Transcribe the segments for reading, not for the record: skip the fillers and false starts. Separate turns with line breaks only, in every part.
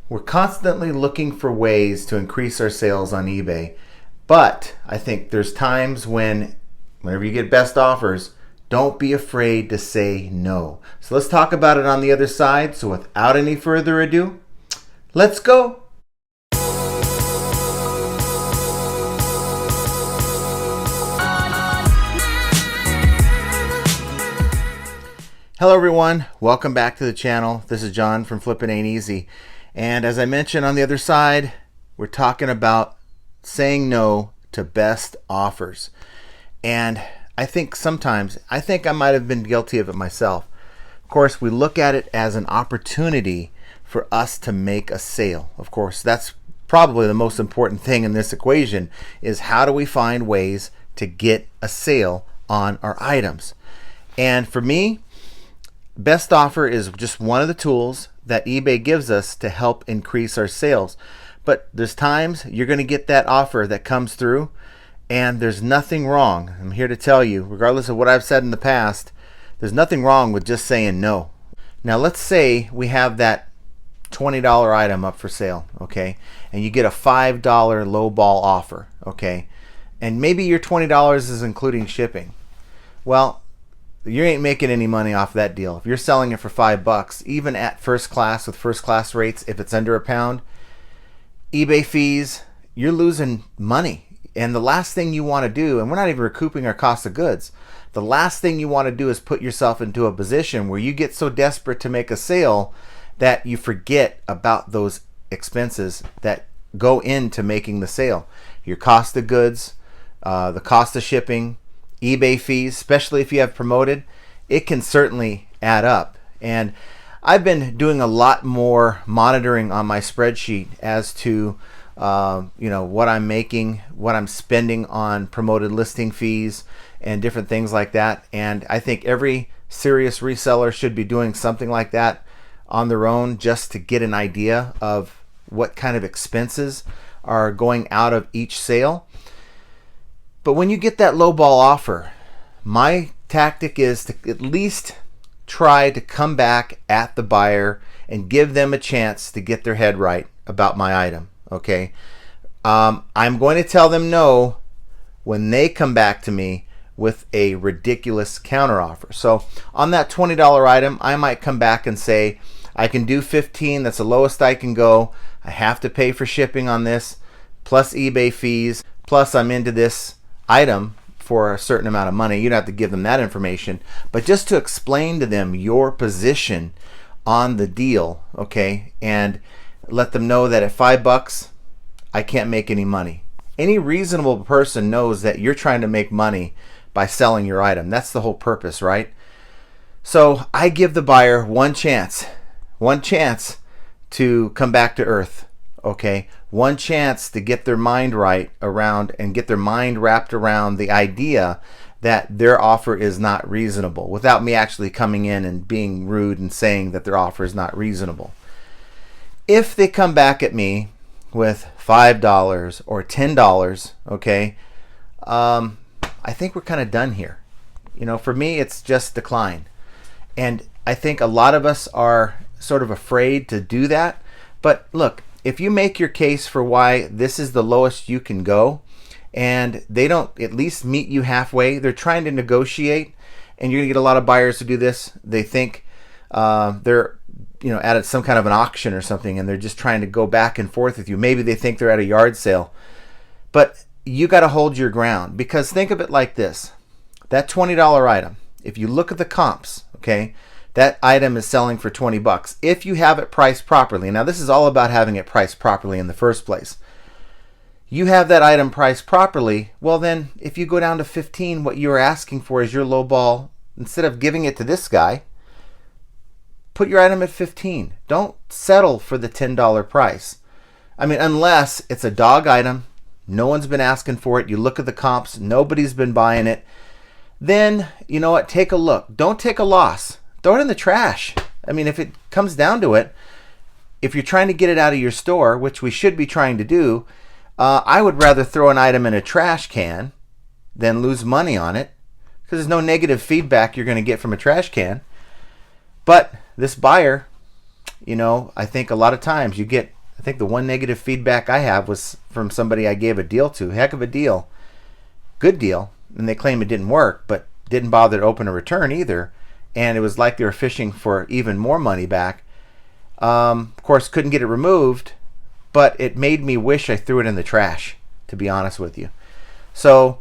We're constantly looking for ways to increase our sales on eBay, but I think there's times whenever you get best offers, don't be afraid to say no. So let's talk about it on the other side. So without any further ado, let's go. Hello everyone, welcome back to the channel. This is John from Flippin' Ain't Easy. And as I mentioned on the other side, we're talking about saying no to best offers. And I think sometimes, I might have been guilty of it myself. Of course, we look at it as an opportunity for us to make a sale. Of course, that's probably the most important thing in this equation, is how do we find ways to get a sale on our items? And for me, best offer is just one of the tools that eBay gives us to help increase our sales. But there's times you're going to get that offer that comes through and there's nothing wrong. I'm here to tell you, regardless of what I've said in the past, there's nothing wrong with just saying no. Now let's say we have that $20 item up for sale, okay? And you get a $5 lowball offer, okay? And maybe your $20 is including shipping. Well, you ain't making any money off that deal. If you're selling it for $5, even at first class with first class rates, if it's under a pound, eBay fees, you're losing money. And the last thing you want to do, and we're not even recouping our cost of goods, the last thing you want to do is put yourself into a position where you get so desperate to make a sale that you forget about those expenses that go into making the sale. Your cost of goods, the cost of shipping, eBay fees, especially if you have promoted, it can certainly add up. And I've been doing a lot more monitoring on my spreadsheet as to what I'm making, what I'm spending on promoted listing fees and different things like that. And I think every serious reseller should be doing something like that on their own, just to get an idea of what kind of expenses are going out of each sale. But when you get that lowball offer, my tactic is to at least try to come back at the buyer and give them a chance to get their head right about my item, okay? I'm going to tell them no when they come back to me with a ridiculous counteroffer. So on that $20 item, I might come back and say, I can do 15, that's the lowest I can go. I have to pay for shipping on this, plus eBay fees, plus I'm into this item for a certain amount of money. You don't have to give them that information, but just to explain to them your position on the deal, okay, and let them know that at $5 I can't make any money. Any reasonable person knows that you're trying to make money by selling your item. That's the whole purpose, right? So I give the buyer one chance to come back to earth, okay? One chance to get their mind right around and get their mind wrapped around the idea that their offer is not reasonable, without me actually coming in and being rude and saying that their offer is not reasonable. If they come back at me with $5 or $10, okay, I think we're kind of done here. For me, it's just decline. And I think a lot of us are sort of afraid to do that. But look, if you make your case for why this is the lowest you can go, and they don't at least meet you halfway, they're trying to negotiate, and you're gonna get a lot of buyers to do this. They think they're at some kind of an auction or something, and they're just trying to go back and forth with you. Maybe they think they're at a yard sale, but you got to hold your ground, because think of it like this: that $20 item, if you look at the comps, okay, that item is selling for $20 if you have it priced properly. Now this is all about having it priced properly in the first place. You have that item priced properly, well then if you go down to 15, what you're asking for is your low ball. Instead of giving it to this guy, put your item at 15. Don't settle for the $10 price. I mean, unless it's a dog item, no one's been asking for it, you look at the comps, nobody's been buying it, then you know what, take a look. Don't take a loss. Throw it in the trash. I mean, if it comes down to it, if you're trying to get it out of your store, which we should be trying to do, I would rather throw an item in a trash can than lose money on it, because there's no negative feedback you're going to get from a trash can. But this buyer, I think a lot of times you get I think the one negative feedback I have was from somebody I gave a deal to. Heck of a deal. Good deal. And they claim it didn't work, but didn't bother to open a return either. And it was like they were fishing for even more money back. Of course, couldn't get it removed, but it made me wish I threw it in the trash, to be honest with you. So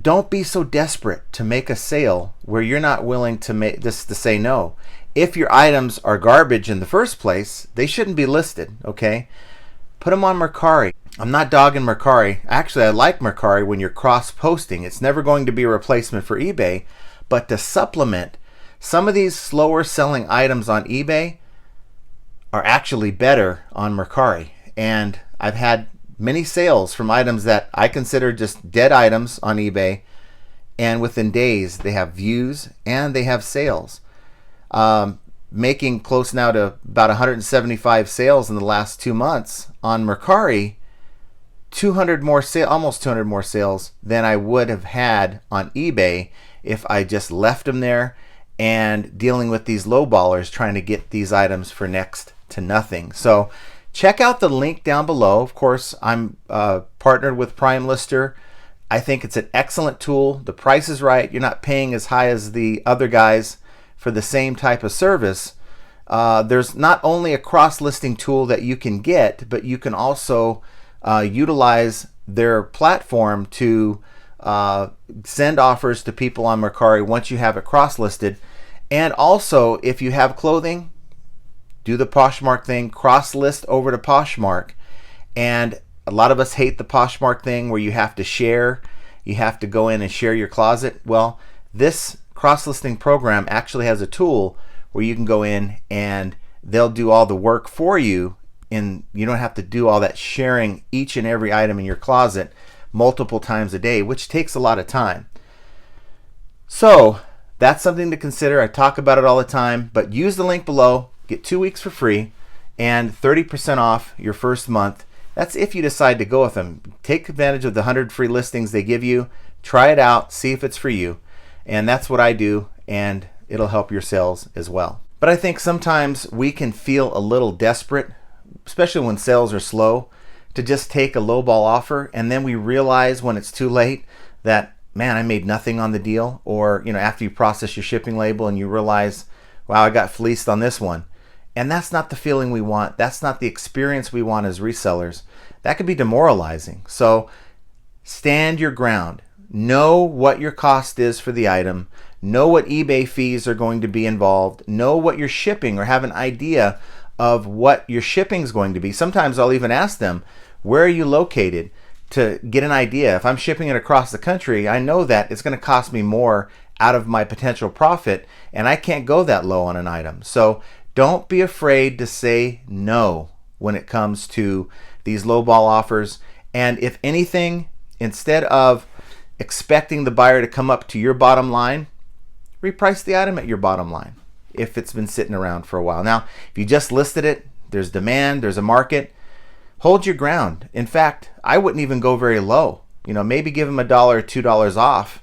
don't be so desperate to make a sale where you're not willing to say no. If your items are garbage in the first place, they shouldn't be listed, okay? Put them on Mercari. I'm not dogging Mercari. Actually, I like Mercari when you're cross-posting. It's never going to be a replacement for eBay, but to supplement, some of these slower selling items on eBay are actually better on Mercari. And I've had many sales from items that I consider just dead items on eBay, and within days they have views and they have sales. Making close now to about 175 sales in the last 2 months on Mercari, 200 more almost 200 more sales than I would have had on eBay if I just left them there and dealing with these lowballers trying to get these items for next to nothing. So check out the link down below. Of course, I'm partnered with Prime Lister. I think it's an excellent tool. The price is right. You're not paying as high as the other guys for the same type of service. There's not only a cross-listing tool that you can get, but you can also utilize their platform to send offers to people on Mercari once you have it cross-listed. And also, if you have clothing, do the Poshmark thing, cross-list over to Poshmark. And a lot of us hate the Poshmark thing where you have to share, you have to go in and share your closet. Well, this cross-listing program actually has a tool where you can go in and they'll do all the work for you, and you don't have to do all that sharing each and every item in your closet multiple times a day, which takes a lot of time. So that's something to consider. I talk about it all the time, but use the link below, get 2 weeks for free and 30% off your first month. That's if you decide to go with them. Take advantage of the 100 free listings they give you, try it out, see if it's for you. And that's what I do, and it'll help your sales as well. But I think sometimes we can feel a little desperate, especially when sales are slow, to just take a lowball offer, and then we realize when it's too late that, man, I made nothing on the deal. Or, after you process your shipping label and you realize, wow, I got fleeced on this one. And that's not the feeling we want. That's not the experience we want as resellers. That could be demoralizing. So stand your ground. Know what your cost is for the item. Know what eBay fees are going to be involved. Know what you're shipping, or have an idea of what your shipping is going to be. Sometimes I'll even ask them, where are you located, to get an idea. If I'm shipping it across the country, I know that it's going to cost me more out of my potential profit, and I can't go that low on an item. So don't be afraid to say no when it comes to these lowball offers. And if anything, instead of expecting the buyer to come up to your bottom line, reprice the item at your bottom line if it's been sitting around for a while. Now, if you just listed it, there's demand, there's a market, hold your ground. In fact, I wouldn't even go very low. Maybe give them $1 or $2 off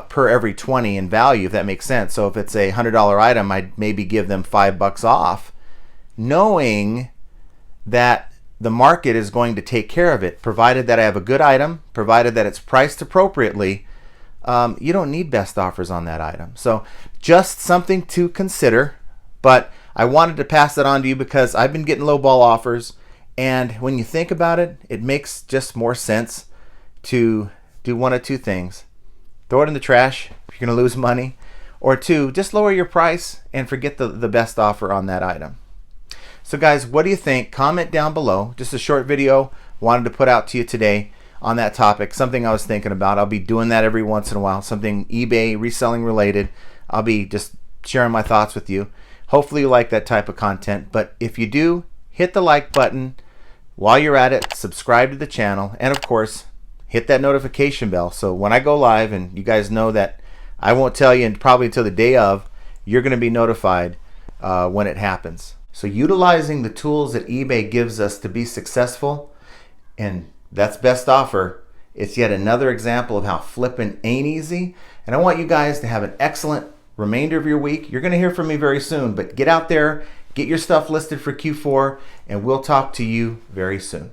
per every 20 in value, if that makes sense. So if it's a $100 item, I'd maybe give them $5 off, knowing that the market is going to take care of it, provided that I have a good item, provided that it's priced appropriately. You don't need best offers on that item. So just something to consider. But I wanted to pass that on to you because I've been getting lowball offers, and when you think about it, it makes just more sense to do one of two things. Throw it in the trash if you're going to lose money, or two, just lower your price and forget the best offer on that item. So guys, what do you think? Comment down below. Just a short video wanted to put out to you today on that topic, something I was thinking about. I'll be doing that every once in a while, something eBay reselling related. I'll be just sharing my thoughts with you. Hopefully you like that type of content, but if you do, hit the like button. While you're at it, subscribe to the channel, and of course, hit that notification bell so when I go live, and you guys know that I won't tell you probably until the day of, you're going to be notified when it happens. So utilizing the tools that eBay gives us to be successful, and that's best offer, it's yet another example of how flipping ain't easy. And I want you guys to have an excellent remainder of your week. You're going to hear from me very soon, but get out there, Get your stuff listed for Q4, and we'll talk to you very soon.